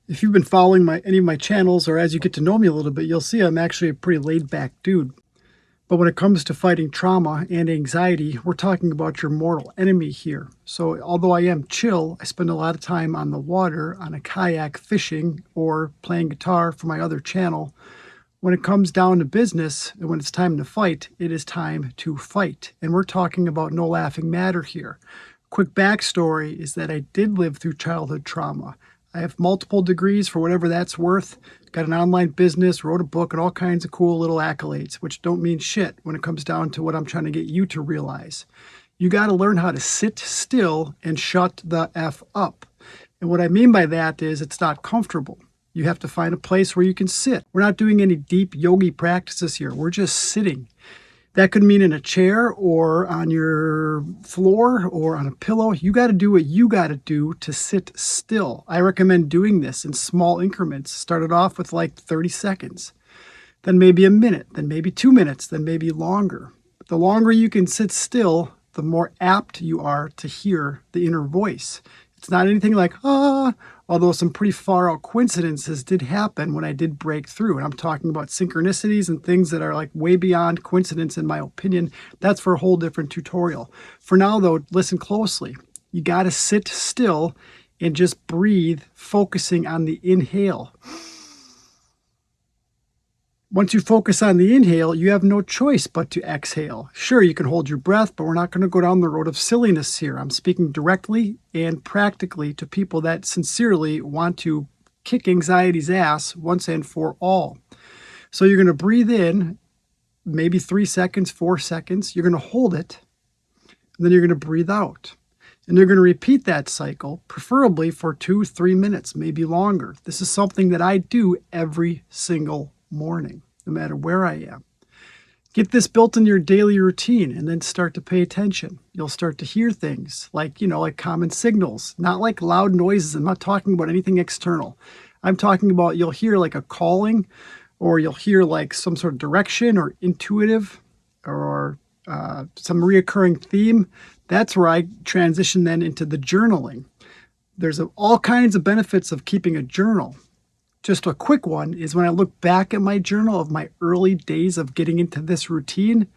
If you've been following any of my channels, or as you get to know me a little bit, you'll see I'm actually a pretty laid-back dude. But when it comes to fighting trauma and anxiety, we're talking about your mortal enemy here. So although I am chill, I spend a lot of time on the water, on a kayak, fishing, or playing guitar for my other channel. When it comes down to business, and when it's time to fight, it is time to fight. And we're talking about no laughing matter here. Quick backstory is that I did live through childhood trauma. I have multiple degrees for whatever that's worth, got an online business, wrote a book, and all kinds of cool little accolades, which don't mean shit when it comes down to what I'm trying to get you to realize. You got to learn how to sit still and shut the F up. And what I mean by that is it's not comfortable. You have to find a place where you can sit. We're not doing any deep yogi practices here. We're just sitting. That could mean in a chair or on your floor or on a pillow. You got to do what you got to do to sit still. I recommend doing this in small increments. Start it off with like 30 seconds, then maybe a minute, then maybe 2 minutes, then maybe longer. But the longer you can sit still, the more apt you are to hear the inner voice. It's not anything like, although some pretty far out coincidences did happen when I did break through. And I'm talking about synchronicities and things that are like way beyond coincidence in my opinion. That's for a whole different tutorial. For now though, listen closely. You got to sit still and just breathe, focusing on the inhale. Once you focus on the inhale, you have no choice but to exhale. Sure, you can hold your breath, but we're not going to go down the road of silliness here. I'm speaking directly and practically to people that sincerely want to kick anxiety's ass once and for all. So you're going to breathe in, maybe 3 seconds, 4 seconds. You're going to hold it, and then you're going to breathe out. And you're going to repeat that cycle, preferably for 2-3 minutes, maybe longer. This is something that I do every single morning, no matter where I am. Get this built in your daily routine and then start to pay attention. You'll start to hear things like, like common signals, not like loud noises. I'm not talking about anything external. I'm talking about you'll hear like a calling, or you'll hear like some sort of direction or intuitive or some reoccurring theme. That's where I transition then into the journaling. There's all kinds of benefits of keeping a journal. Just a quick one is when I look back at my journal of my early days of getting into this routine,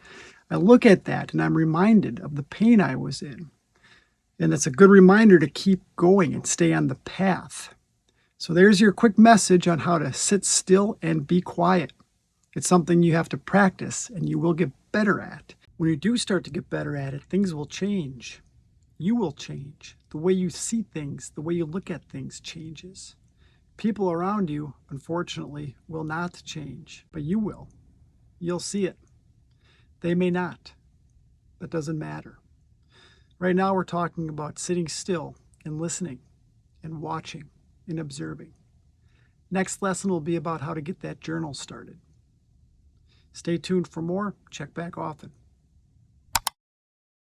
I look at that and I'm reminded of the pain I was in. And it's a good reminder to keep going and stay on the path. So there's your quick message on how to sit still and be quiet. It's something you have to practice and you will get better at. When you do start to get better at it, things will change. You will change. The way you see things, the way you look at things changes. People around you, unfortunately, will not change, but you will. You'll see it. They may not. That doesn't matter. Right now, we're talking about sitting still and listening and watching and observing. Next lesson will be about how to get that journal started. Stay tuned for more. Check back often.